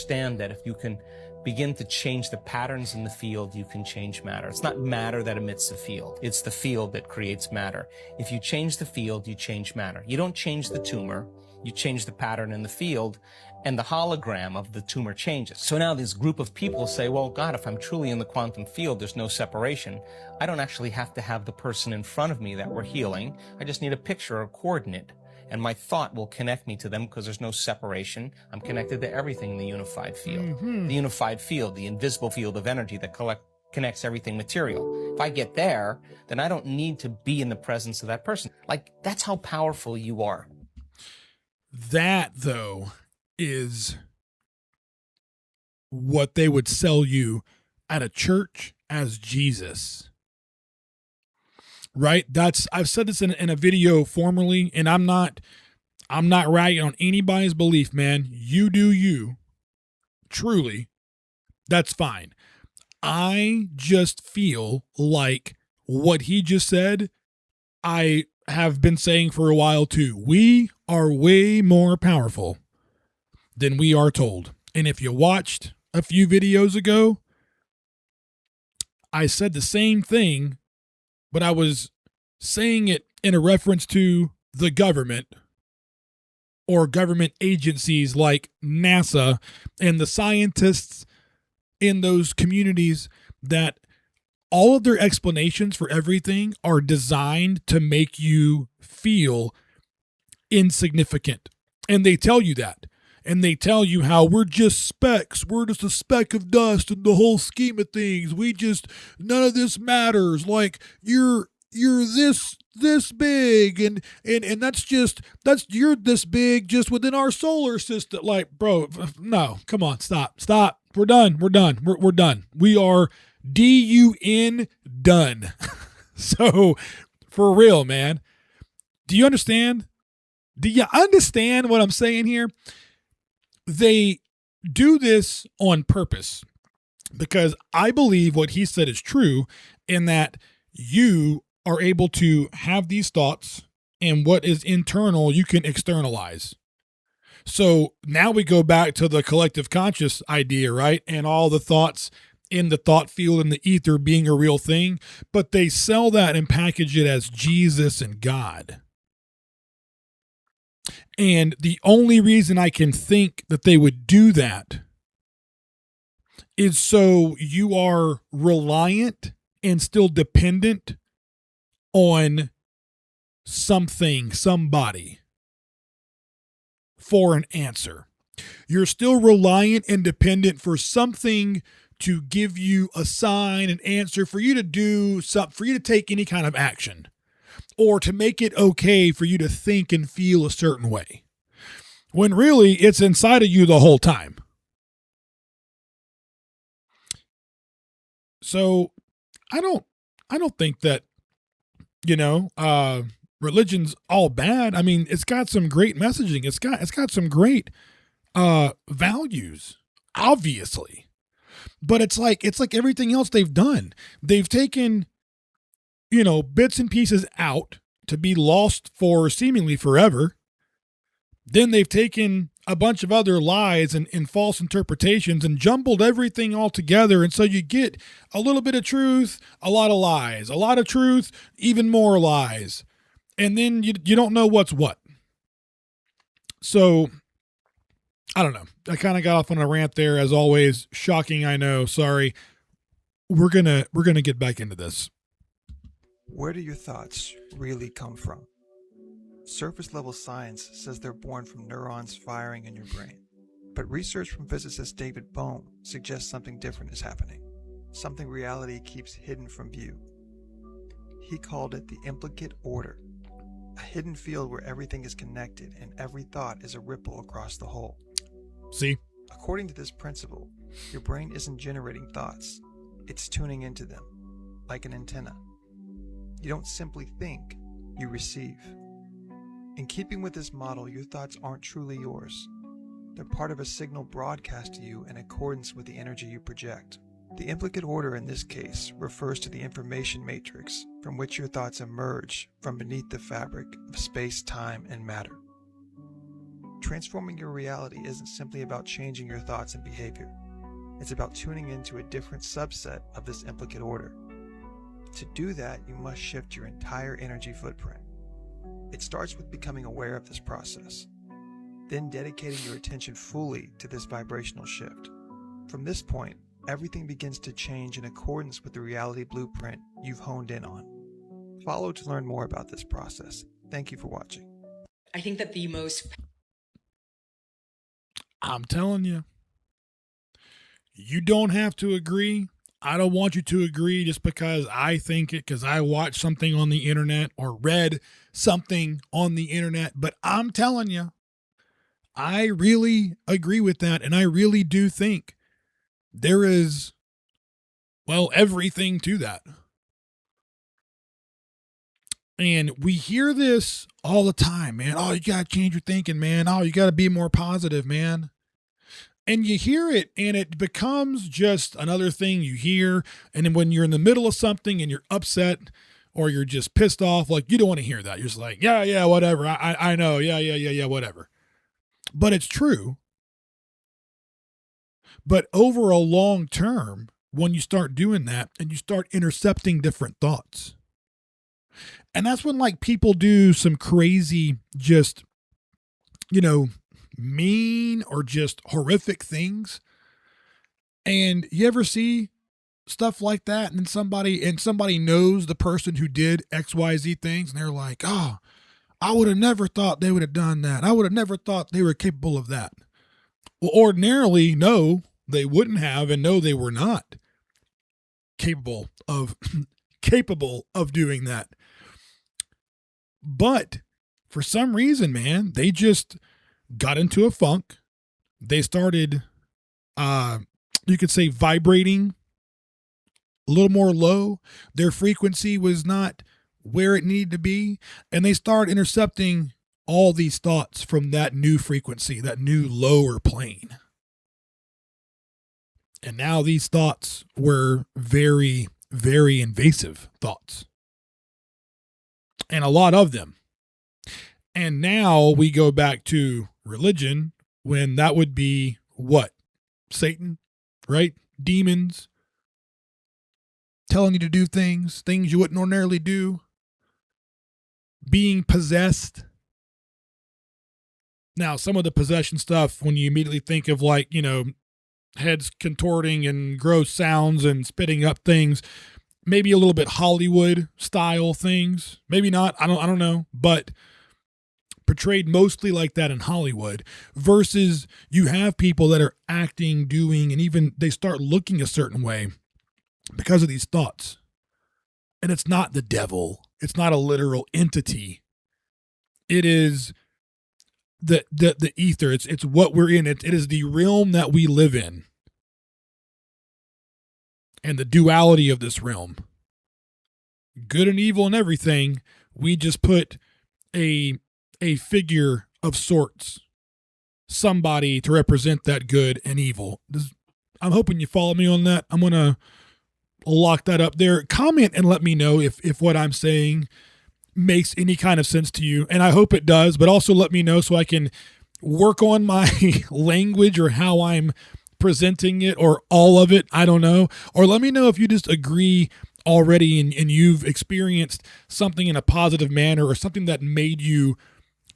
understand that if you can begin to change the patterns in the field, you can change matter. It's not matter that emits the field. It's the field that creates matter. If you change the field, you change matter. You don't change the tumor, you change the pattern in the field, and the hologram of the tumor changes. So now this group of people say, well, God, if I'm truly in the quantum field, there's no separation. I don't actually have to have the person in front of me that we're healing. I just need a picture or a coordinate. And my thought will connect me to them because there's no separation. I'm connected to everything in the unified field. The unified field, the invisible field of energy that connects everything material. If I get there, then I don't need to be in the presence of that person. Like, that's how powerful you are. That, though, is what they would sell you at a church as Jesus. Right? I've said this in a video formerly, and I'm not ragging on anybody's belief, man. You do you. Truly. That's fine. I just feel like what he just said, I have been saying for a while too. We are way more powerful than we are told. And if you watched a few videos ago, I said the same thing, but I was saying it in a reference to the government or government agencies like NASA and the scientists in those communities that all of their explanations for everything are designed to make you feel insignificant. And they tell you that. And they tell you how we're just specks. We're just a speck of dust in the whole scheme of things. None of this matters. Like you're this big and you're this big just within our solar system. Like, bro, no, come on, stop. We're done. We're done. We are done. So for real, man, do you understand? Do you understand what I'm saying here? They do this on purpose because I believe what he said is true in that you are able to have these thoughts and what is internal you can externalize. So now we go back to the collective conscious idea, right? And all the thoughts in the thought field and the ether being a real thing, but they sell that and package it as Jesus and God. And the only reason I can think that they would do that is so you are reliant and still dependent on something, somebody for an answer. You're still reliant and dependent for something to give you a sign, an answer, for you to do something, for you to take any kind of action, or to make it okay for you to think and feel a certain way, when really it's inside of you the whole time. So I don't think that, religion's all bad. I mean, it's got some great messaging. It's got some great values, obviously. But it's like everything else they've done. They've taken, bits and pieces out to be lost for seemingly forever. Then they've taken a bunch of other lies and false interpretations and jumbled everything all together. And so you get a little bit of truth, a lot of lies, a lot of truth, even more lies. And then you don't know what's what. So I don't know. I kind of got off on a rant there, as always. Shocking, I know. Sorry. We're gonna get back into this. Where do your thoughts really come from? Surface level science says they're born from neurons firing in your brain. But research from physicist David Bohm suggests something different is happening. Something reality keeps hidden from view. He called it the implicate order. A hidden field where everything is connected and every thought is a ripple across the whole. See? According to this principle, your brain isn't generating thoughts. It's tuning into them, like an antenna. You don't simply think, you receive. In keeping with this model, your thoughts aren't truly yours. They're part of a signal broadcast to you in accordance with the energy you project. The implicate order in this case refers to the information matrix from which your thoughts emerge from beneath the fabric of space, time, and matter. Transforming your reality isn't simply about changing your thoughts and behavior. It's about tuning into a different subset of this implicate order. To do that, you must shift your entire energy footprint. It starts with becoming aware of this process, then dedicating your attention fully to this vibrational shift. From this point, everything begins to change in accordance with the reality blueprint you've honed in on. Follow to learn more about this process. Thank you for watching. I think that the most I'm telling you, you don't have to agree. I don't want you to agree just because I think it, because I watched something on the internet or read something on the internet. But I'm telling you, I really agree with that. And I really do think there is, well, everything to that. And we hear this all the time, man. Oh, you got to change your thinking, man. Oh, you got to be more positive, man. And you hear it and it becomes just another thing you hear. And then when you're in the middle of something and you're upset or you're just pissed off, like you don't want to hear that. You're just like, yeah, whatever. I know. Yeah, whatever. But it's true. But over a long term, when you start doing that and you start intercepting different thoughts, and that's when like people do some crazy, just, mean or just horrific things. And you ever see stuff like that and somebody knows the person who did XYZ things and they're like, oh, I would have never thought they would have done that. I would have never thought they were capable of that. Well, ordinarily, no, they wouldn't have, and no, they were not capable of doing that. But for some reason, man, they just got into a funk. They started, you could say, vibrating a little more low. Their frequency was not where it needed to be. And they started intercepting all these thoughts from that new frequency, that new lower plane. And now these thoughts were very, very invasive thoughts. And a lot of them. And now we go back to religion when that would be what? Satan, right? Demons telling you to do things you wouldn't ordinarily do. Being possessed. Now, some of the possession stuff, when you immediately think of like, heads contorting and gross sounds and spitting up things, maybe a little bit Hollywood style things. Maybe not. I don't know. But portrayed mostly like that in Hollywood, versus you have people that are acting, doing, and even they start looking a certain way because of these thoughts. And it's not the devil. It's not a literal entity. It is the ether. It's what we're in. It is the realm that we live in. And the duality of this realm. Good and evil and everything. We just put a figure of sorts, somebody to represent that good and evil. I'm hoping you follow me on that. I'm going to lock that up there. Comment and let me know if what I'm saying makes any kind of sense to you. And I hope it does, but also let me know so I can work on my language or how I'm presenting it or all of it. I don't know. Or let me know if you just agree already and you've experienced something in a positive manner or something that made you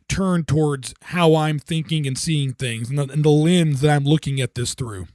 turn towards how I'm thinking and seeing things and the lens that I'm looking at this through.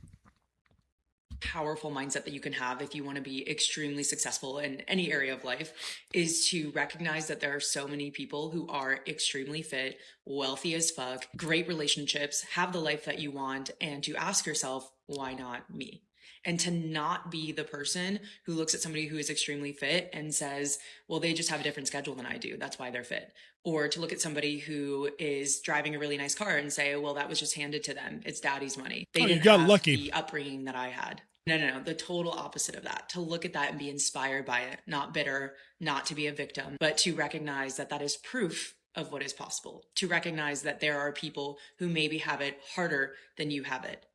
powerful mindset that you can have if you want to be extremely successful in any area of life is to recognize that there are so many people who are extremely fit, wealthy as fuck, great relationships, have the life that you want, and to ask yourself, why not me? And to not be the person who looks at somebody who is extremely fit and says, well, they just have a different schedule than I do. That's why they're fit. Or to look at somebody who is driving a really nice car and say, well, that was just handed to them. It's daddy's money. They didn't have lucky. the upbringing that I had. No. The total opposite of that. To look at that and be inspired by it, not bitter, not to be a victim, but to recognize that that is proof of what is possible. To recognize that there are people who maybe have it harder than you have it,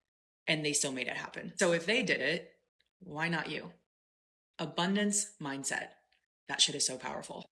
and they still made it happen. So if they did it, why not you? Abundance mindset. That shit is so powerful.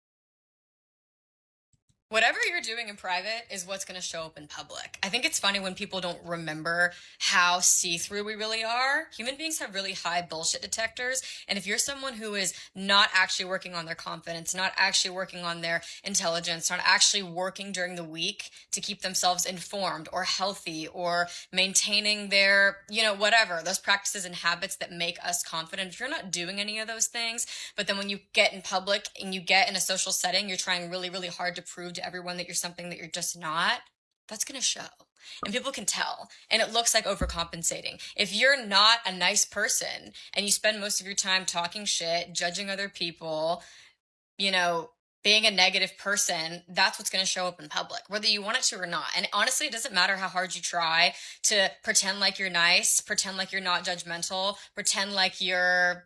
Whatever you're doing in private is what's going to show up in public. I think it's funny when people don't remember how see-through we really are. Human beings have really high bullshit detectors. And if you're someone who is not actually working on their confidence, not actually working on their intelligence, not actually working during the week to keep themselves informed or healthy or maintaining their, whatever, those practices and habits that make us confident, if you're not doing any of those things, but then when you get in public and you get in a social setting, you're trying really, really hard to prove to everyone that you're something that you're just not, that's going to show. And people can tell. And it looks like overcompensating. If you're not a nice person and you spend most of your time talking shit, judging other people, being a negative person, that's what's going to show up in public, whether you want it to or not. And honestly, it doesn't matter how hard you try to pretend like you're nice, pretend like you're not judgmental, pretend like you're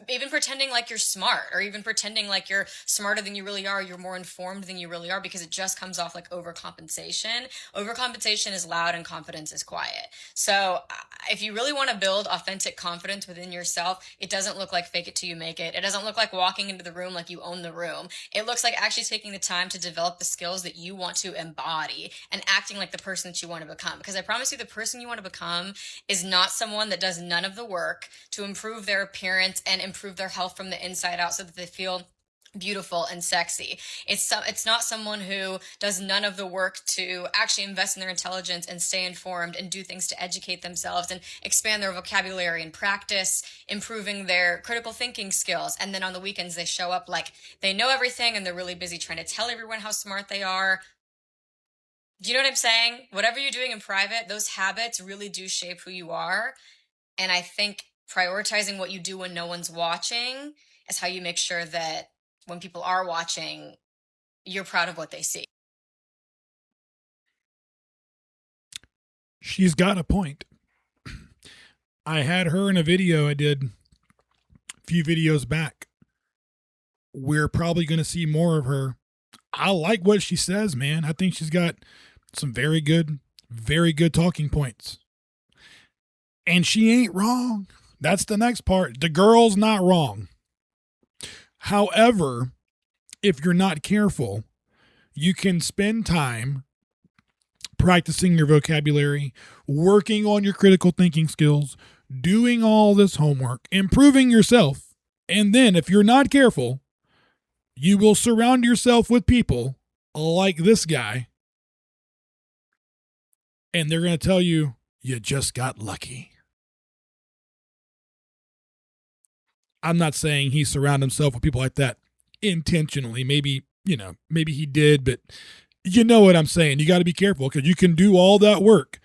even pretending like you're smart, or even pretending like you're smarter than you really are, you're more informed than you really are, because it just comes off like overcompensation. Overcompensation is loud and confidence is quiet. So if you really want to build authentic confidence within yourself, it doesn't look like fake it till you make it. It doesn't look like walking into the room like you own the room. It looks like actually taking the time to develop the skills that you want to embody and acting like the person that you want to become. Because I promise you, the person you want to become is not someone that does none of the work to improve their appearance and improve their health from the inside out so that they feel beautiful and sexy. It's not someone who does none of the work to actually invest in their intelligence and stay informed and do things to educate themselves and expand their vocabulary and practice improving their critical thinking skills. And then on the weekends, they show up like they know everything and they're really busy trying to tell everyone how smart they are. Do you know what I'm saying? Whatever you're doing in private, those habits really do shape who you are. And I think prioritizing what you do when no one's watching is how you make sure that when people are watching, you're proud of what they see. She's got a point. I had her in a video I did a few videos back. We're probably going to see more of her. I like what she says, man. I think she's got some very good talking points. And she ain't wrong. That's the next part. The girl's not wrong. However, if you're not careful, you can spend time practicing your vocabulary, working on your critical thinking skills, doing all this homework, improving yourself. And then if you're not careful, you will surround yourself with people like this guy. And they're going to tell you, you just got lucky. I'm not saying he surrounded himself with people like that intentionally. Maybe he did, but you know what I'm saying. You got to be careful because you can do all that work.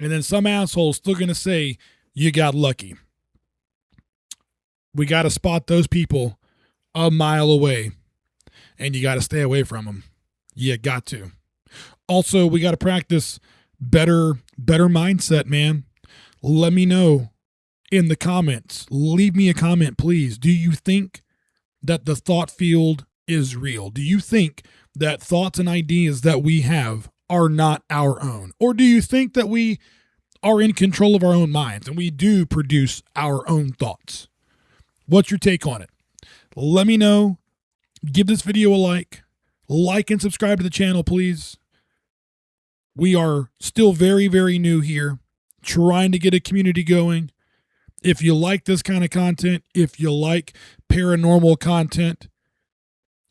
And then some asshole's still going to say you got lucky. We got to spot those people a mile away and you got to stay away from them. You got to. Also, we got to practice better mindset, man. Let me know in the comments. Leave me a comment, please. Do you think that the thought field is real? Do you think that thoughts and ideas that we have are not our own? Or do you think that we are in control of our own minds and we do produce our own thoughts? What's your take on it? Let me know. Give this video a like and subscribe to the channel, please. We are still very, very new here, trying to get a community going. If you like this kind of content, if you like paranormal content,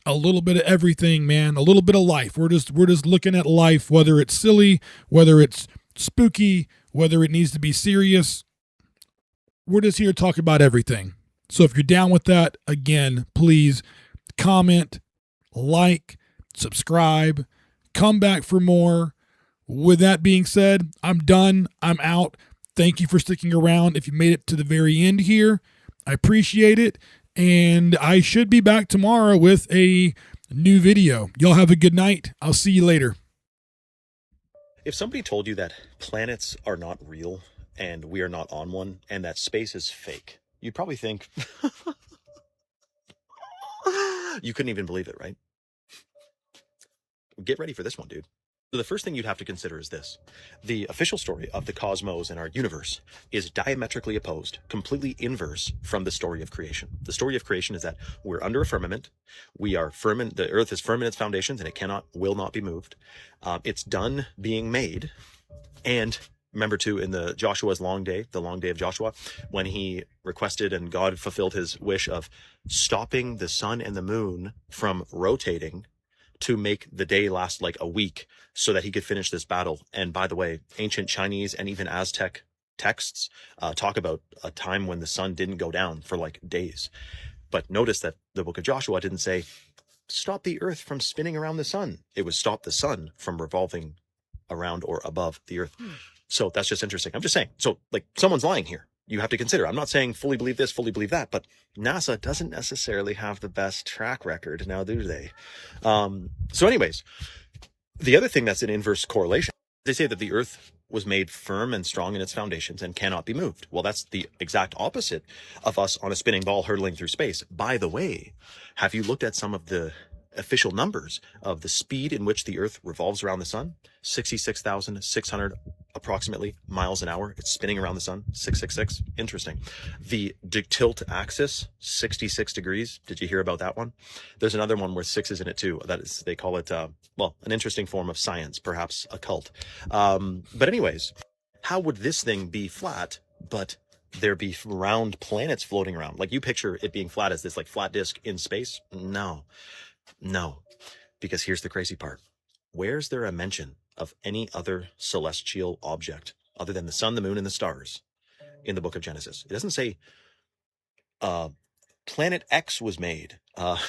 a little bit of everything, man, a little bit of life. We're just looking at life, whether it's silly, whether it's spooky, whether it needs to be serious. We're just here to talk about everything. So if you're down with that, again, please comment, like, subscribe, come back for more. With that being said, I'm done. I'm out. Thank you for sticking around. If you made it to the very end here, I appreciate it. And I should be back tomorrow with a new video. Y'all have a good night. I'll see you later. If somebody told you that planets are not real and we are not on one and that space is fake, you'd probably think you couldn't even believe it, right? Get ready for this one, dude. The first thing you'd have to consider is this. The official story of the cosmos and our universe is diametrically opposed, completely inverse from the story of creation. The story of creation is that we're under a firmament. We are firm in, the earth is firm in its foundations and it will not be moved. It's done being made. And remember too, in the Joshua's long day, the long day of Joshua, when he requested and God fulfilled his wish of stopping the sun and the moon from rotating to make the day last like a week so that he could finish this battle. And by the way, ancient Chinese and even Aztec texts talk about a time when the sun didn't go down for like days. But notice that the book of Joshua didn't say, stop the earth from spinning around the sun. It was stop the sun from revolving around or above the earth. So that's just interesting. I'm just saying. So like someone's lying here. You have to consider. I'm not saying fully believe this, fully believe that, but NASA doesn't necessarily have the best track record now, do they? So anyways, the other thing that's an inverse correlation, they say that the earth was made firm and strong in its foundations and cannot be moved. Well, that's the exact opposite of us on a spinning ball hurtling through space. By the way, have you looked at some of the official numbers of the speed in which the earth revolves around the sun? 66,600 approximately miles an hour. It's spinning around the sun, 666. Interesting. The tilt axis, 66 degrees. Did you hear about that one? There's another one where 6 is in it too. That is, they call it, well, an interesting form of science, perhaps a cult. But anyways, how would this thing be flat, but there be round planets floating around? Like you picture it being flat as this like flat disk in space? No, because here's the crazy part. Where's there a mention of any other celestial object other than the sun, the moon, and the stars in the book of Genesis? It doesn't say planet X was made.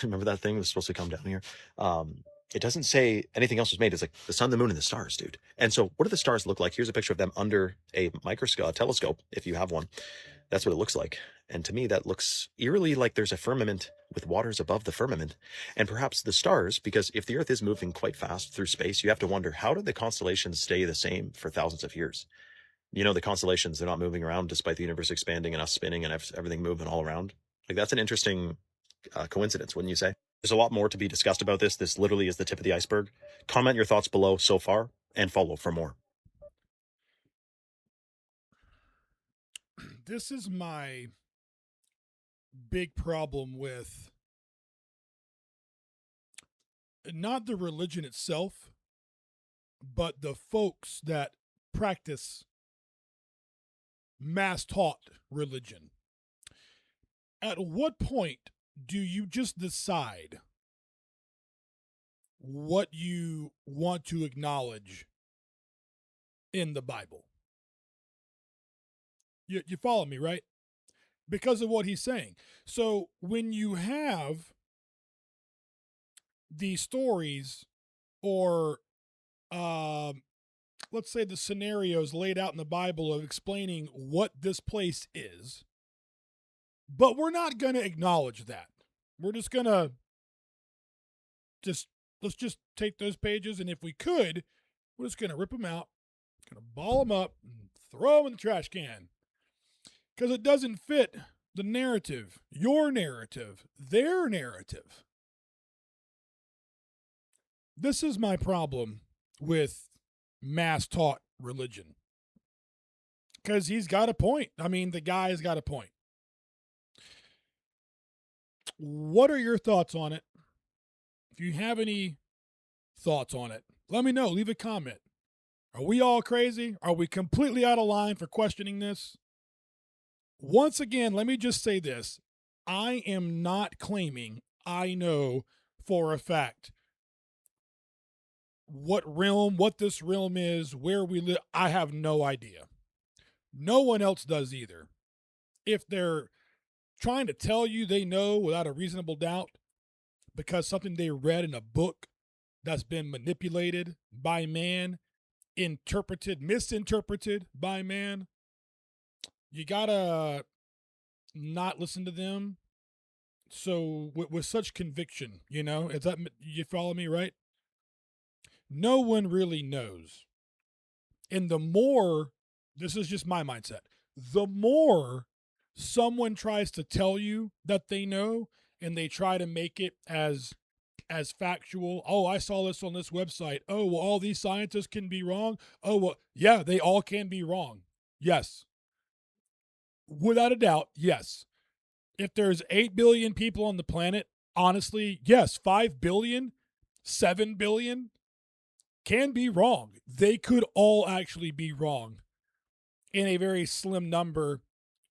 Remember that thing was supposed to come down here? It doesn't say anything else was made. It's like the sun, the moon, and the stars, dude. And so what do the stars look like? Here's a picture of them under a microscope, a telescope, if you have one. That's what it looks like. And to me, that looks eerily like there's a firmament with waters above the firmament. And perhaps the stars, because if the earth is moving quite fast through space, you have to wonder, how did the constellations stay the same for thousands of years? You know, the constellations, they're not moving around despite the universe expanding and us spinning and everything moving all around. Like, that's an interesting coincidence, wouldn't you say? There's a lot more to be discussed about this. This literally is the tip of the iceberg. Comment your thoughts below so far and follow for more. This is my big problem with not the religion itself, but the folks that practice mass taught religion. At what point do you just decide what you want to acknowledge in the Bible? You follow me, right? Because of what he's saying. So when you have the stories or let's say the scenarios laid out in the Bible of explaining what this place is, but we're not going to acknowledge that. We're just going to let's just take those pages, and if we could, we're just going to rip them out, going to ball them up and throw them in the trash can. Because it doesn't fit the narrative, your narrative, their narrative. This is my problem with mass taught religion. Because he's got a point. I mean, the guy's got a point. What are your thoughts on it? If you have any thoughts on it, let me know. Leave a comment. Are we all crazy? Are we completely out of line for questioning this? Once again, let me just say this. I am not claiming I know for a fact what this realm is, where we live. I have no idea. No one else does either. If they're trying to tell you they know without a reasonable doubt because something they read in a book that's been manipulated by man, misinterpreted by man, you gotta not listen to them. So with such conviction, is that, you follow me, right? No one really knows. And the more, this is just my mindset, the more someone tries to tell you that they know and they try to make it as as factual. Oh, I saw this on this website. Oh, well, all these scientists can be wrong. Oh, well, yeah, they all can be wrong. Yes. Without a doubt, yes. If there's 8 billion people on the planet, honestly, yes, 5 billion, 7 billion can be wrong. They could all actually be wrong. And a very slim number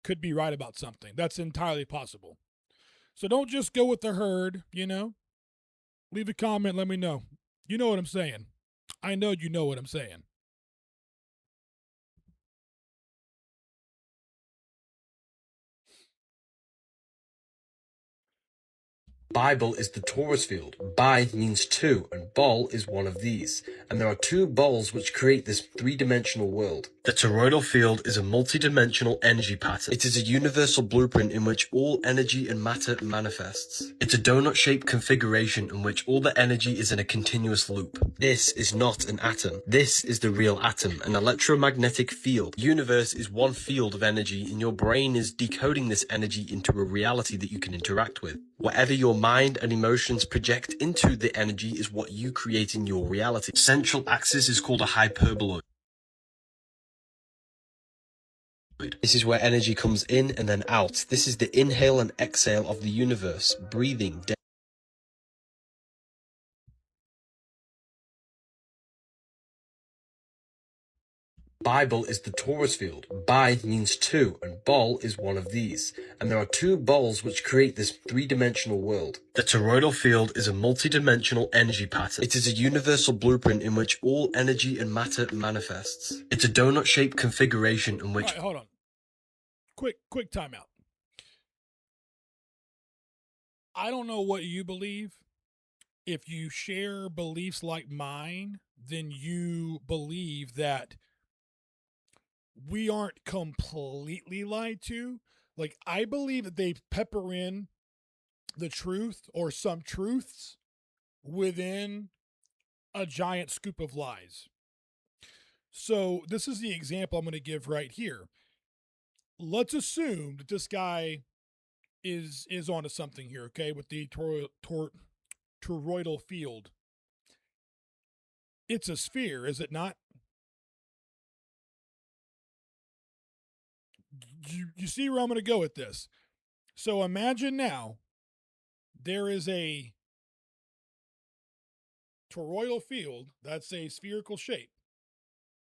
could be right about something. That's entirely possible. So don't just go with the herd, you know? Leave a comment, let me know. You know what I'm saying. I know you know what I'm saying. Bible is the torus field. Bi means two, and bol is one of these. And there are two bols which create this three-dimensional world. The toroidal field is a multi-dimensional energy pattern. It is a universal blueprint in which all energy and matter manifests. It's a donut-shaped configuration in which all the energy is in a continuous loop. This is not an atom. This is the real atom, an electromagnetic field. The universe is one field of energy, and your brain is decoding this energy into a reality that you can interact with. Whatever your mind and emotions project into the energy is what you create in your reality. Central axis is called a hyperboloid. This is where energy comes in and then out. This is the inhale and exhale of the universe, breathing. Bible is the torus field. Bi means two, and bol is one of these. And there are two bols which create this three-dimensional world. The toroidal field is a multi-dimensional energy pattern. It is a universal blueprint in which all energy and matter manifests. It's a donut-shaped configuration in which... All right, hold on. Quick timeout. I don't know what you believe. If you share beliefs like mine, then you believe that we aren't completely lied to. Like, I believe that they pepper in the truth or some truths within a giant scoop of lies. So this is the example I'm going to give right here. Let's assume that this guy is onto something here, okay, with the toroidal field. It's a sphere, is it not? You see where I'm going to go with this. So imagine now there is a toroidal field that's a spherical shape,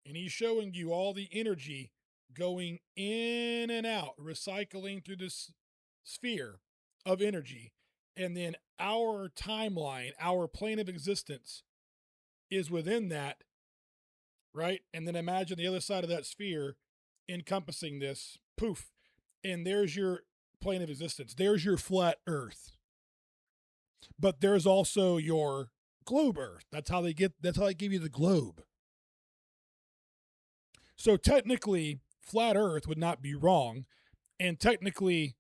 and he's showing you all the energy going in and out, recycling through this sphere of energy. And then our timeline, our plane of existence is within that, right? And then imagine the other side of that sphere encompassing this, poof. And there's your plane of existence. There's your flat Earth. But there's also your globe Earth. That's how they give you the globe. So technically, flat Earth would not be wrong. And technically,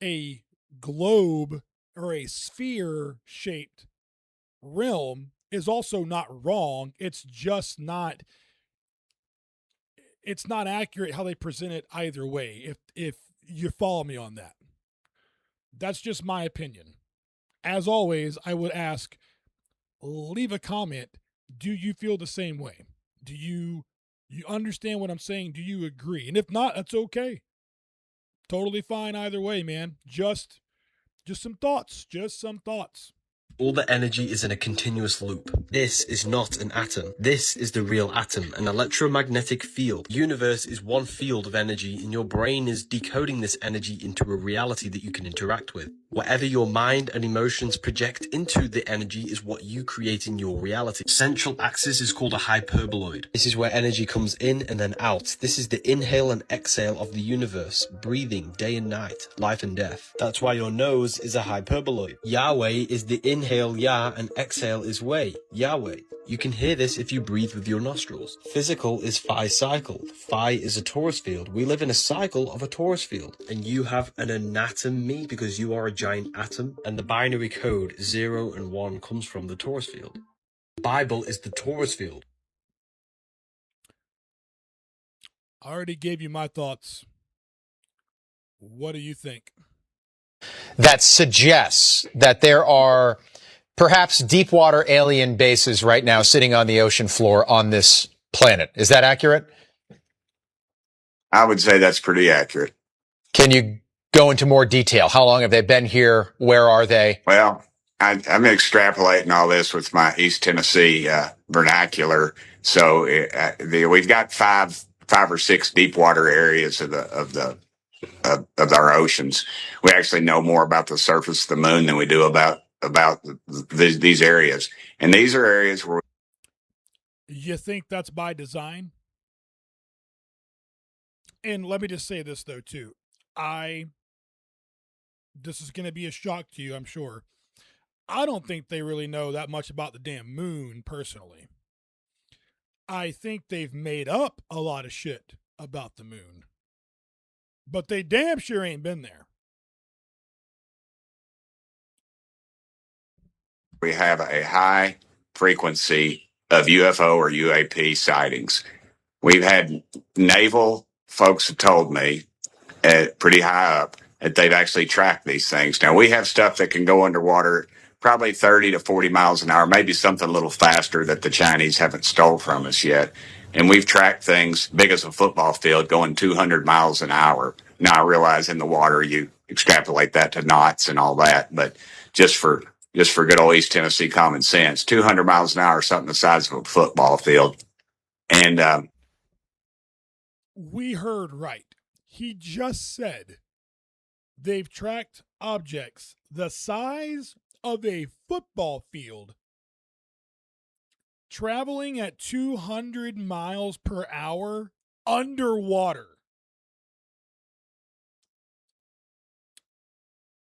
a globe or a sphere shaped realm is also not wrong. It's just not accurate how they present it either way, if you follow me on that. That's just my opinion. As always, I would ask, leave a comment. Do you feel the same way? Do you understand what I'm saying? Do you agree? And if not, that's okay. Totally fine either way, man. Just some thoughts. Just some thoughts. All the energy is in a continuous loop. This is not an atom. This is the real atom, an electromagnetic field. The universe is one field of energy, and your brain is decoding this energy into a reality that you can interact with. Whatever your mind and emotions project into the energy is what you create in your reality. Central axis is called a hyperboloid. This is where energy comes in and then out. This is the inhale and exhale of the universe, breathing day and night, life and death. That's why your nose is a hyperboloid. Yahweh is the inhale Yah and exhale is way, Yahweh. You can hear this if you breathe with your nostrils. Physical is phi cycle. Phi is a torus field. We live in a cycle of a torus field. And you have an anatomy because you are a giant atom. And the binary code 0 and 1 comes from the torus field. Bible is the torus field. I already gave you my thoughts. What do you think? That suggests that there are perhaps deep water alien bases right now sitting on the ocean floor on this planet. Is that accurate? I would say that's pretty accurate. Can you go into more detail? How long have they been here? Where are they? Well, I'm extrapolating all this with my East Tennessee vernacular. So we've got five or six deep water areas of our oceans. We actually know more about the surface of the moon than we do about these areas. And these are areas where You think that's by design? And let me just say this though too. This is going to be a shock to you, I'm sure. I don't think they really know that much about the damn moon personally. I think they've made up a lot of shit about the moon. But they damn sure ain't been there. we have a high frequency of UFO or UAP sightings. We've had naval folks have told me pretty high up that they've actually tracked these things. Now, we have stuff that can go underwater probably 30 to 40 miles an hour, maybe something a little faster that the Chinese haven't stole from us yet. And we've tracked things big as a football field going 200 miles an hour. Now, I realize in the water you extrapolate that to knots and all that, but just for good old East Tennessee common sense, 200 miles an hour, something the size of a football field. And we heard right. He just said they've tracked objects the size of a football field traveling at 200 miles per hour underwater.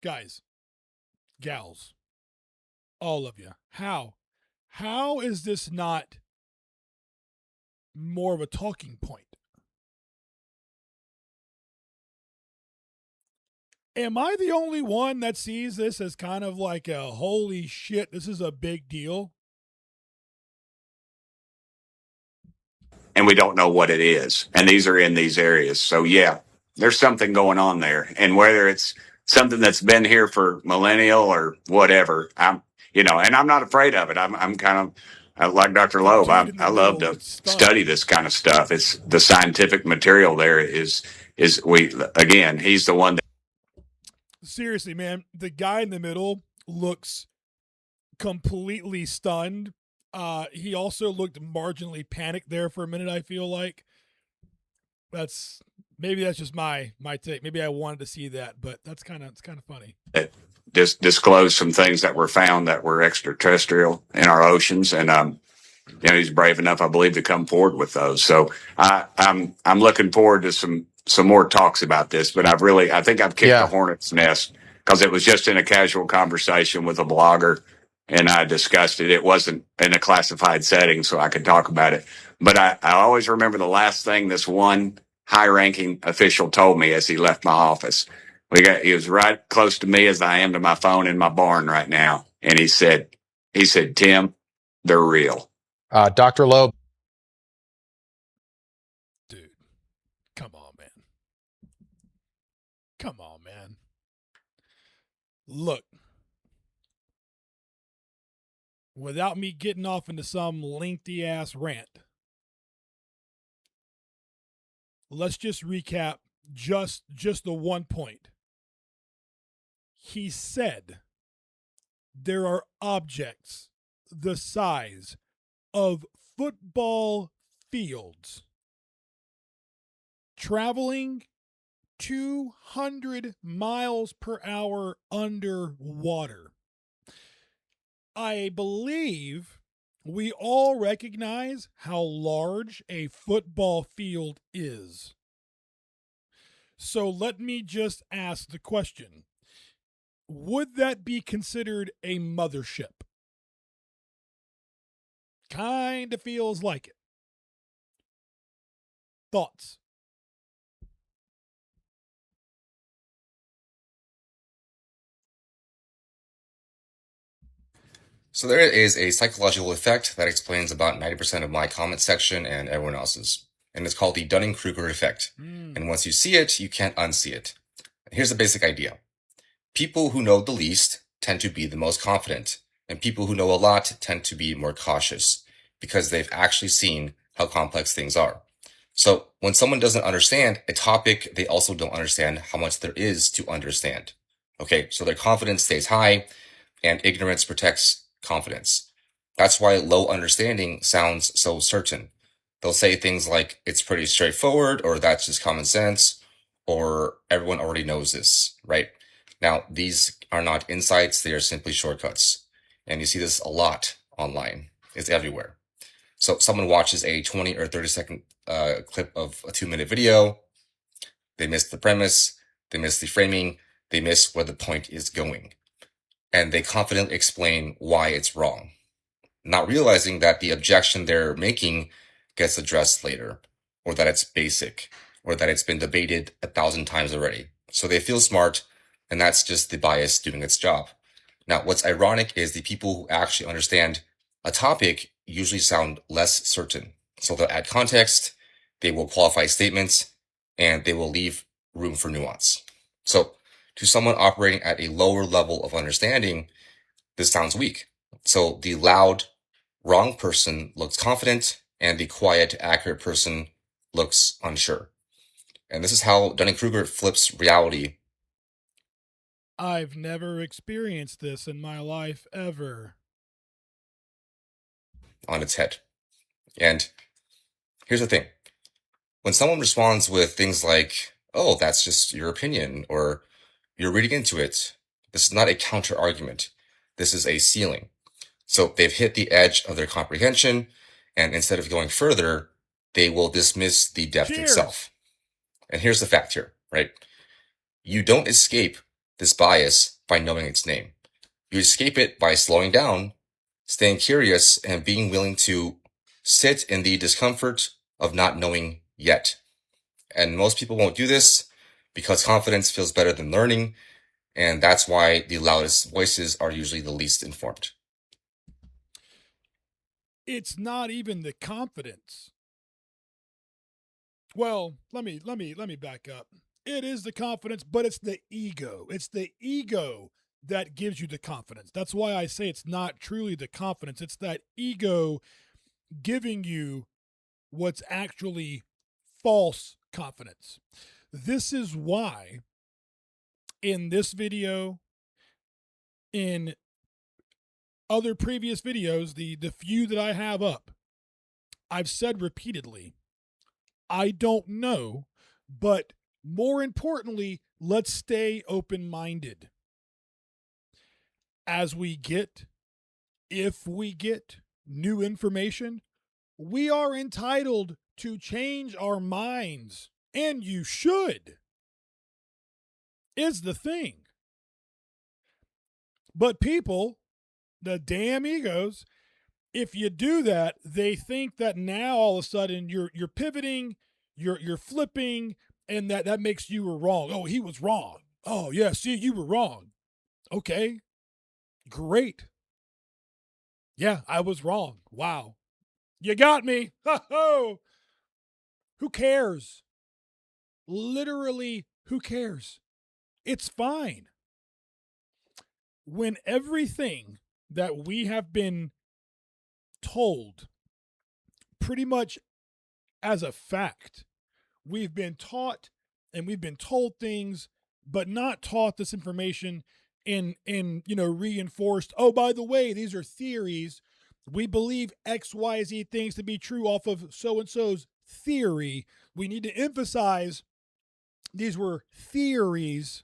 Guys, gals, all of you, how is this not more of a talking point? Am I the only one that sees this as kind of like a holy shit, this is a big deal? and we don't know what it is. And these are in these areas. So yeah, there's something going on there. And whether it's something that's been here for millennial or whatever, and I'm not afraid of it. I'm kind of like Dr. Loeb. I love to study this kind of stuff. It's the scientific material there is he's the one that. Seriously, man, the guy in the middle looks completely stunned. He also looked marginally panicked there for a minute, I feel like. That's just my take. Maybe I wanted to see that, but it's kind of funny. Just disclose some things that were found that were extraterrestrial in our oceans, and he's brave enough, I believe, to come forward with those. So I'm looking forward to some more talks about this. But I think I've kicked the hornet's nest because it was just in a casual conversation with a blogger, and I discussed it. It wasn't in a classified setting, so I could talk about it. But I always remember the last thing this one high-ranking official told me as he left my office. He was right close to me as I am to my phone in my barn right now, and he said, "Tim, they're real." Dr. Loeb. Dude, come on, man. Come on, man. Look, without me getting off into some lengthy ass rant, let's just recap just the one point. He said there are objects the size of football fields traveling 200 miles per hour underwater. I believe we all recognize how large a football field is. So let me just ask the question. Would that be considered a mothership? Kind of feels like it. Thoughts? So there is a psychological effect that explains about 90% of my comment section and everyone else's. And it's called the Dunning-Kruger effect. And once you see it, you can't unsee it. Here's the basic idea. People who know the least tend to be the most confident. And people who know a lot tend to be more cautious because they've actually seen how complex things are. So when someone doesn't understand a topic, they also don't understand how much there is to understand. Okay, so their confidence stays high and ignorance protects confidence. That's why low understanding sounds so certain. They'll say things like, it's pretty straightforward, or that's just common sense, or everyone already knows this, right? Now, these are not insights, they are simply shortcuts. And you see this a lot online. It's everywhere. So someone watches a 20 or 30-second clip of a 2-minute video, they miss the premise, they miss the framing, they miss where the point is going. And they confidently explain why it's wrong, not realizing that the objection they're making gets addressed later, or that it's basic, or that it's been debated 1,000 times already. So they feel smart, and that's just the bias doing its job. Now, what's ironic is the people who actually understand a topic usually sound less certain. So they'll add context, they will qualify statements, and they will leave room for nuance. So to someone operating at a lower level of understanding, this sounds weak. So the loud, wrong person looks confident, and the quiet, accurate person looks unsure. And this is how Dunning-Kruger flips reality I've never experienced this in my life ever. on its head. And here's the thing. When someone responds with things like, oh, that's just your opinion, or you're reading into it, this is not a counter argument. This is a ceiling. So they've hit the edge of their comprehension, and instead of going further, they will dismiss the depth Cheers. itself. And here's the fact here, right? You don't escape this bias by knowing its name. You escape it by slowing down, staying curious, and being willing to sit in the discomfort of not knowing yet. And most people won't do this because confidence feels better than learning, and that's why the loudest voices are usually the least informed. It's not even the confidence. Well, let me back up. It is the confidence, but it's the ego. It's the ego that gives you the confidence. That's why I say it's not truly the confidence. It's that ego giving you what's actually false confidence. This is why in this video, in other previous videos, the few that I have up, I've said repeatedly, I don't know, but more importantly, let's stay open-minded. As we get, if we get new information, we are entitled to change our minds, and you should, is the thing. But people, the damn egos, if you do that, they think that now all of a sudden you're pivoting, you're flipping, and that makes you were wrong. Oh, he was wrong. Oh, yeah, see, you were wrong. Okay, great. Yeah, I was wrong. Wow. You got me. Ho-ho. Who cares? Literally, who cares? It's fine. When everything that we have been told pretty much as a fact, we've been taught and we've been told things, but not taught this information in reinforced, oh, by the way, these are theories. We believe XYZ things to be true off of so-and-so's theory. We need to emphasize these were theories.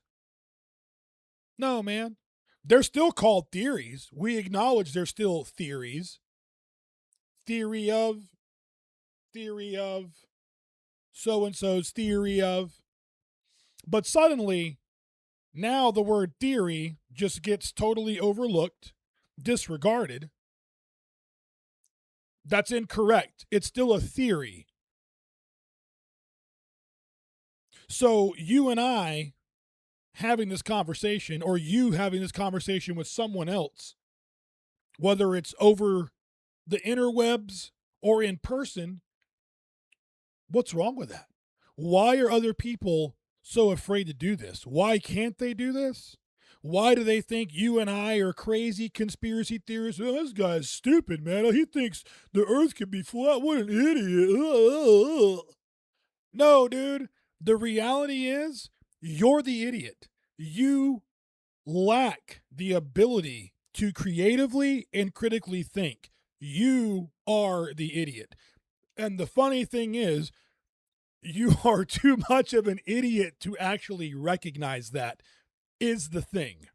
No, man. They're still called theories. We acknowledge they're still theories. Theory of, so-and-so's theory of. But suddenly, now the word theory just gets totally overlooked, disregarded. That's incorrect. It's still a theory. So you and I having this conversation, or you having this conversation with someone else, whether it's over the interwebs or in person, what's wrong with that? Why are other people so afraid to do this? Why can't they do this? Why do they think you and I are crazy conspiracy theorists? Oh, this guy's stupid, man. Oh, he thinks the earth can be flat. What an idiot. No, dude. The reality is you're the idiot. You lack the ability to creatively and critically think. You are the idiot. And the funny thing is, you are too much of an idiot to actually recognize that is the thing.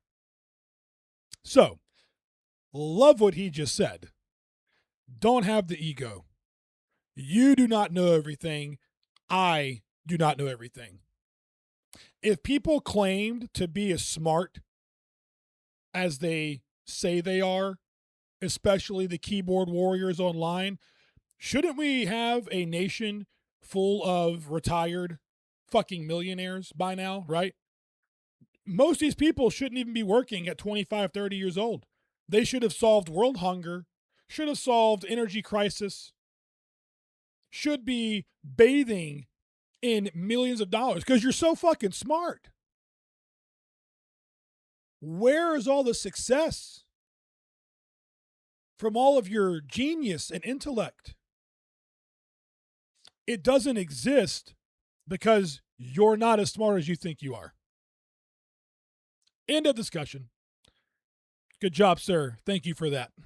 So, love what he just said. Don't have the ego. You do not know everything. I do not know everything. If people claimed to be as smart as they say they are, especially the keyboard warriors online, shouldn't we have a nation full of retired fucking millionaires by now, right? Most of these people shouldn't even be working at 25, 30 years old. They should have solved world hunger, should have solved energy crisis, should be bathing in millions of dollars because you're so fucking smart. Where is all the success from all of your genius and intellect? It doesn't exist because you're not as smart as you think you are. End of discussion. Good job, sir. Thank you for that. I'm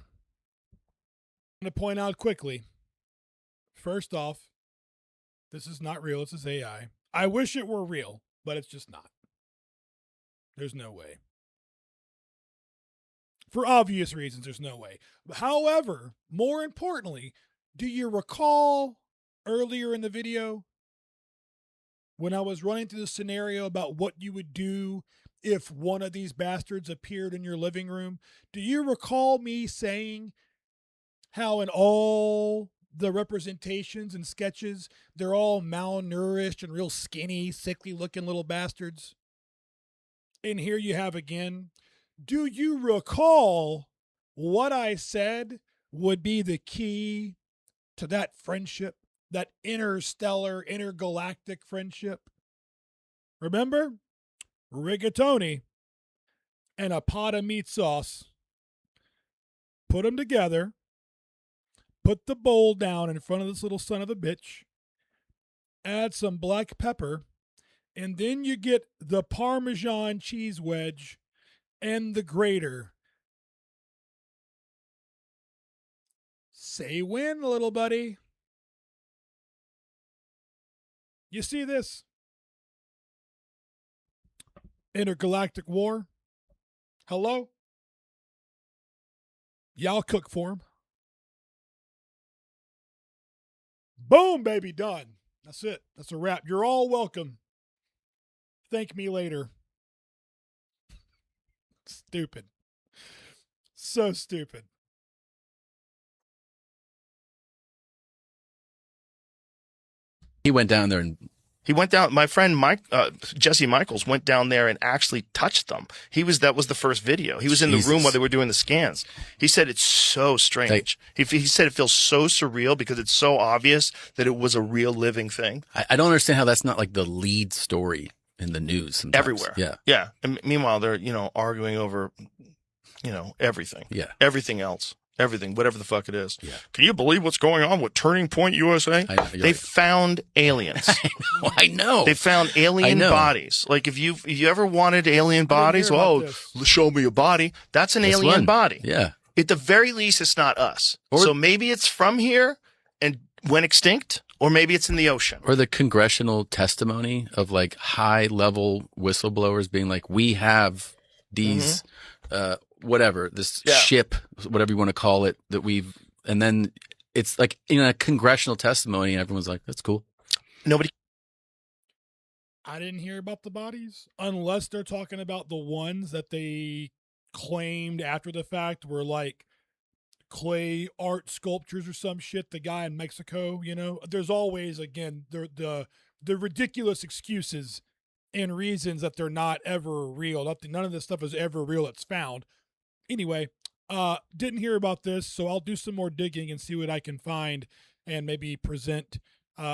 going to point out quickly. First off, this is not real. This is AI. I wish it were real, but it's just not. There's no way. For obvious reasons, there's no way. However, more importantly, do you recall earlier in the video when I was running through the scenario about what you would do if one of these bastards appeared in your living room? Do you recall me saying how in all the representations and sketches, they're all malnourished and real skinny, sickly looking little bastards? And here you have again. Do you recall what I said would be the key to that friendship, that interstellar, intergalactic friendship? Remember? Rigatoni and a pot of meat sauce. Put them together. Put the bowl down in front of this little son of a bitch. Add some black pepper. And then you get the Parmesan cheese wedge and the grater. Say when, little buddy. You see this? Intergalactic war. Hello? Y'all cook for him. Boom, baby, done. That's it. That's a wrap. You're all welcome. Thank me later. Stupid. So stupid. He went down there and my friend Mike, Jesse Michaels went down there and actually touched them. That was the first video. He was in the room while they were doing the scans. He said it's so strange. He said it feels so surreal because it's so obvious that it was a real living thing. I don't understand how that's not like the lead story in the news sometimes. Everywhere. Yeah. Yeah. And meanwhile, they're, arguing over, everything. Yeah. Everything else. Everything, whatever the fuck it is. Yeah. Can you believe what's going on with Turning Point USA? They found aliens. I know. They found alien bodies. Like if you ever wanted alien bodies, show me a body. That's an alien body. Yeah. At the very least, it's not us. So maybe it's from here and went extinct, or maybe it's in the ocean. Or the congressional testimony of like high level whistleblowers being like, we have these whatever, this ship, whatever you want to call it, that we've, and then it's like in a congressional testimony, and everyone's like, that's cool. Nobody. I didn't hear about the bodies unless they're talking about the ones that they claimed after the fact were like clay art sculptures or some shit. The guy in Mexico, there's always, again, the ridiculous excuses and reasons that they're not ever real. None of this stuff is ever real that's found. Anyway, didn't hear about this, so I'll do some more digging and see what I can find and maybe present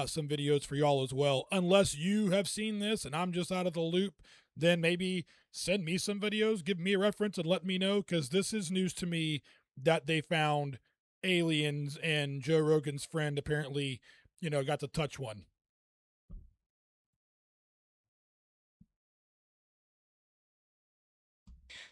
some videos for y'all as well. Unless you have seen this and I'm just out of the loop, then maybe send me some videos, give me a reference, and let me know, because this is news to me that they found aliens and Joe Rogan's friend apparently, got to touch one.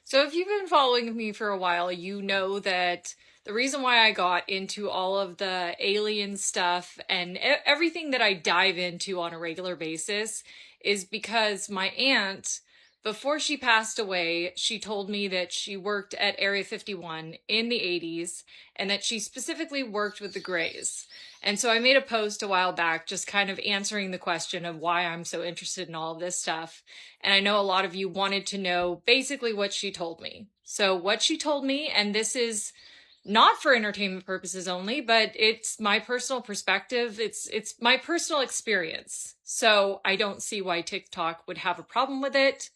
So if you've been following me for a while, you know that the reason why I got into all of the alien stuff and everything that I dive into on a regular basis is because my aunt, before she passed away, she told me that she worked at Area 51 in the 80s and that she specifically worked with the Greys. And so I made a post a while back just kind of answering the question of why I'm so interested in all of this stuff. And I know a lot of you wanted to know basically what she told me. So what she told me, and this is not for entertainment purposes only, but it's my personal perspective. It's my personal experience. So I don't see why TikTok would have a problem with it.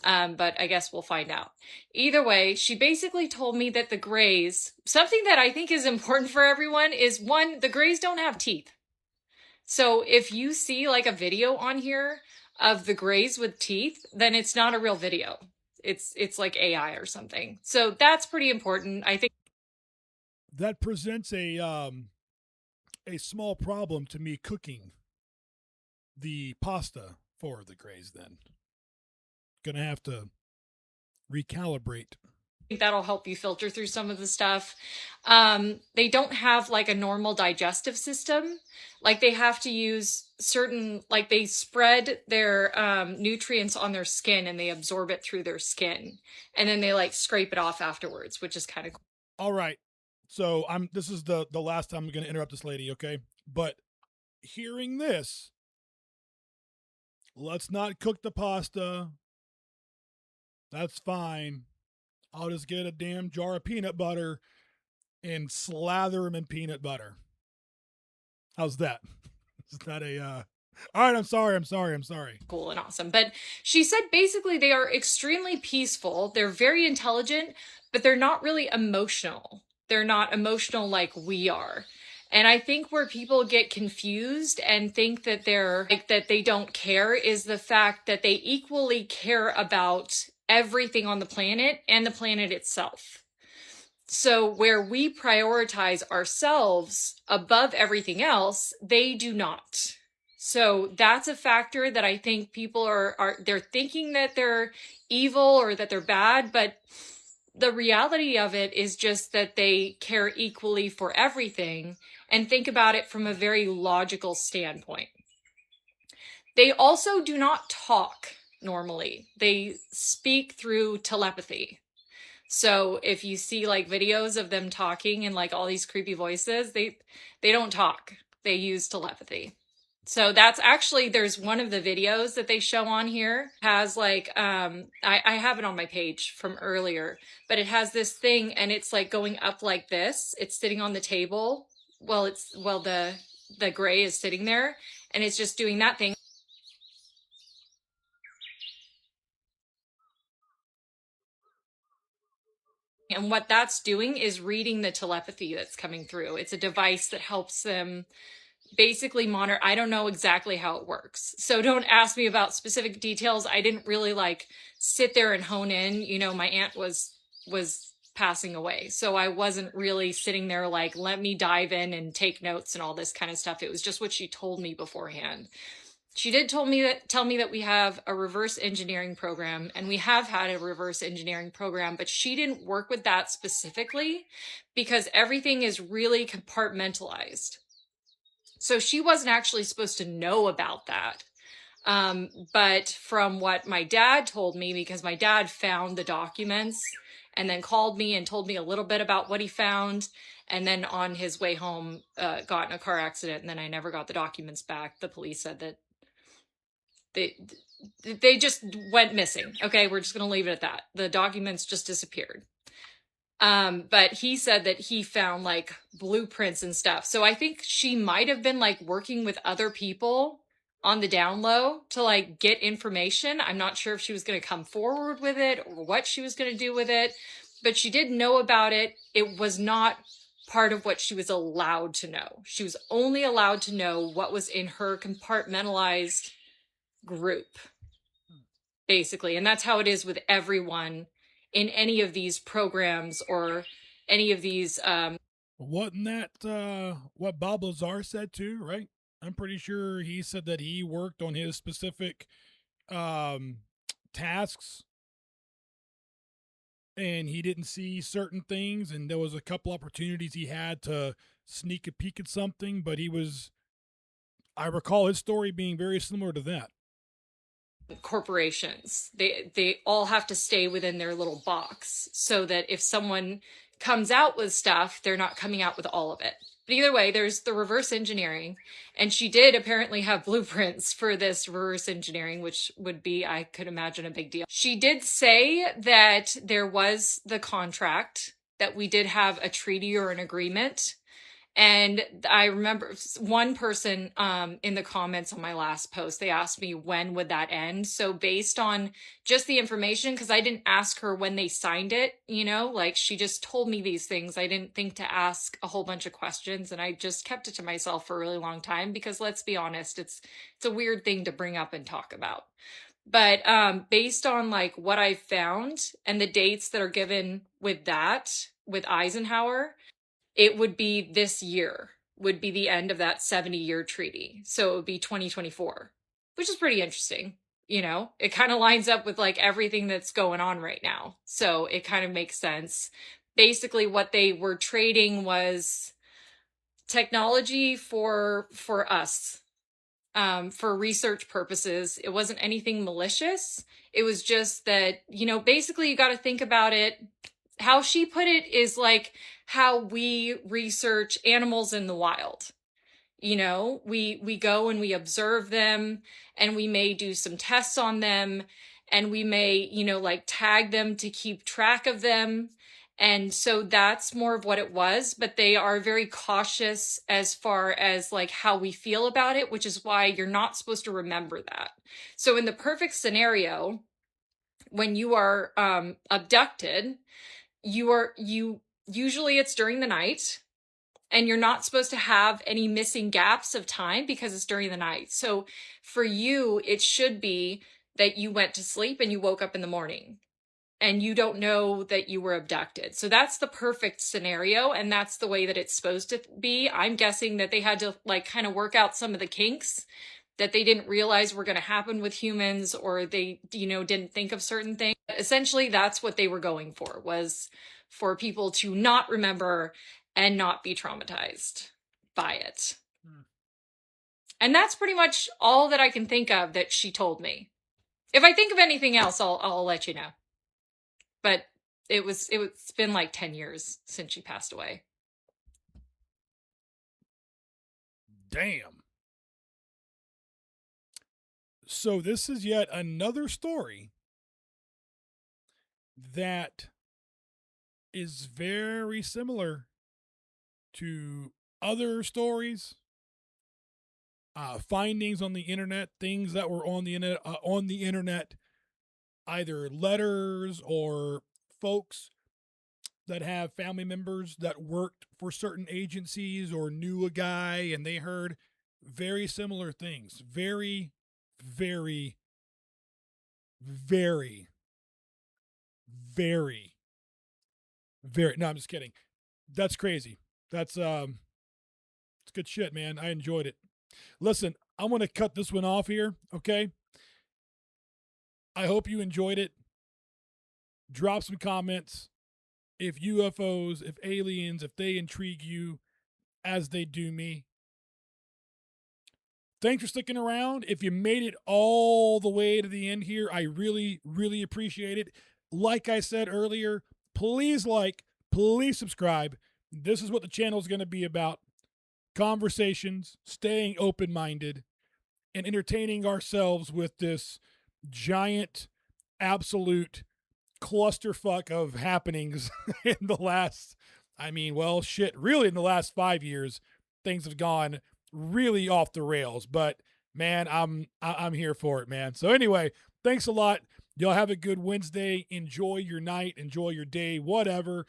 But I guess we'll find out. Either way, she basically told me that the Greys, something that I think is important for everyone is, one, the Greys don't have teeth. So if you see like a video on here of the Greys with teeth, then it's not a real video. It's like AI or something. So that's pretty important. I think that presents a small problem to me cooking the pasta for the Greys. Then gonna have to recalibrate. That'll help you filter through some of the stuff. They don't have like a normal digestive system. Like they have to use certain, like they spread their nutrients on their skin and they absorb it through their skin. And then they like scrape it off afterwards, which is kind of cool. All right. So this is the last time I'm going to interrupt this lady, okay? But hearing this, let's not cook the pasta. That's fine. I'll just get a damn jar of peanut butter and slather them in peanut butter. How's that? Is that a all right, I'm sorry. Cool and awesome. But she said basically they are extremely peaceful. They're very intelligent, but they're not really emotional. They're not emotional like we are. And I think where people get confused and think that that they don't care is the fact that they equally care about everything on the planet and the planet itself. So where we prioritize ourselves above everything else, they do not. So that's a factor that I think people they're thinking that they're evil or that they're bad, but the reality of it is just that they care equally for everything and think about it from a very logical standpoint. They also do not talk normally. They speak through telepathy. So if you see like videos of them talking and like all these creepy voices, they don't talk. They use telepathy. So that's actually, there's one of the videos that they show on here has like, I have it on my page from earlier, but it has this thing and it's like going up like this. It's sitting on the table. The Grey is sitting there and it's just doing that thing. And what that's doing is reading the telepathy that's coming through. It's a device that helps them basically monitor. I don't know exactly how it works. So don't ask me about specific details. I didn't really like sit there and hone in. You know, my aunt was passing away. So I wasn't really sitting there like, let me dive in and take notes and all this kind of stuff. It was just what she told me beforehand. She did tell me that we have a reverse engineering program, and we have had a reverse engineering program, but she didn't work with that specifically because everything is really compartmentalized. So she wasn't actually supposed to know about that. But from what my dad told me, because my dad found the documents and then called me and told me a little bit about what he found. And then on his way home, got in a car accident. And then I never got the documents back. The police said that they just went missing. Okay, we're just going to leave it at that. The documents just disappeared. But he said that he found like blueprints and stuff. So I think she might have been like working with other people on the down low to like get information. I'm not sure if she was going to come forward with it or what she was going to do with it, but she did know about it. It was not part of what she was allowed to know. She was only allowed to know what was in her compartmentalized group, basically. And that's how it is with everyone in any of these programs or any of these. Wasn't that what Bob Lazar said too, right? I'm pretty sure he said that he worked on his specific tasks and he didn't see certain things, and there was a couple opportunities he had to sneak a peek at something, but I recall his story being very similar to that. Corporations, they all have to stay within their little box so that if someone comes out with stuff, they're not coming out with all of it. But either way, there's the reverse engineering, and she did apparently have blueprints for this reverse engineering, which would be, I could imagine, a big deal. She did say that there was the contract, that we did have a treaty or an agreement. And I remember one person in the comments on my last post, they asked me when would that end. So based on just the information, because I didn't ask her when they signed it, you know, like she just told me these things. I didn't think to ask a whole bunch of questions, and I just kept it to myself for a really long time because let's be honest, it's a weird thing to bring up and talk about. But based on like what I found and the dates that are given with that, with Eisenhower, it would be this year would be the end of that 70-year treaty. So it would be 2024, which is pretty interesting. You know, it kind of lines up with like everything that's going on right now. So it kind of makes sense. Basically what they were trading was technology for us, for research purposes. It wasn't anything malicious. It was just that, you know, basically you got to think about it. How she put it is like how we research animals in the wild. You know, we go and we observe them, and we may do some tests on them, and we may, you know, like tag them to keep track of them. And so that's more of what it was, but they are very cautious as far as like how we feel about it, which is why you're not supposed to remember that. So in the perfect scenario, when you are abducted, you usually it's during the night, and you're not supposed to have any missing gaps of time because it's during the night. So for you, it should be that you went to sleep and you woke up in the morning and you don't know that you were abducted. So that's the perfect scenario, and that's the way that it's supposed to be. I'm guessing that they had to like kind of work out some of the kinks that they didn't realize were going to happen with humans, or they, you know, didn't think of certain things. Essentially, that's what they were going for, was for people to not remember and not be traumatized by it. And that's pretty much all that I can think of that she told me. If I think of anything else, I'll let you know. But it's been like 10 years since she passed away. Damn. So this is yet another story that is very similar to other stories, findings on the internet, things that were on the internet, either letters or folks that have family members that worked for certain agencies or knew a guy and they heard very similar things. Very, very, very, very, very. No, I'm just kidding. That's crazy. That's it's good shit, man. I enjoyed it. Listen, I'm gonna cut this one off here, okay? I hope you enjoyed it. Drop some comments. If UFOs, if aliens, if they intrigue you as they do me. Thanks for sticking around. If you made it all the way to the end here, I really, really appreciate it. Like I said earlier, please please subscribe. This is what the channel is going to be about. Conversations, staying open-minded, and entertaining ourselves with this giant, absolute clusterfuck of happenings in the last, really in the last 5 years. Things have gone really off the rails, but man, I'm here for it, man. So anyway, thanks a lot. Y'all have a good Wednesday. Enjoy your night, enjoy your day, whatever.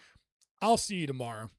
I'll see you tomorrow.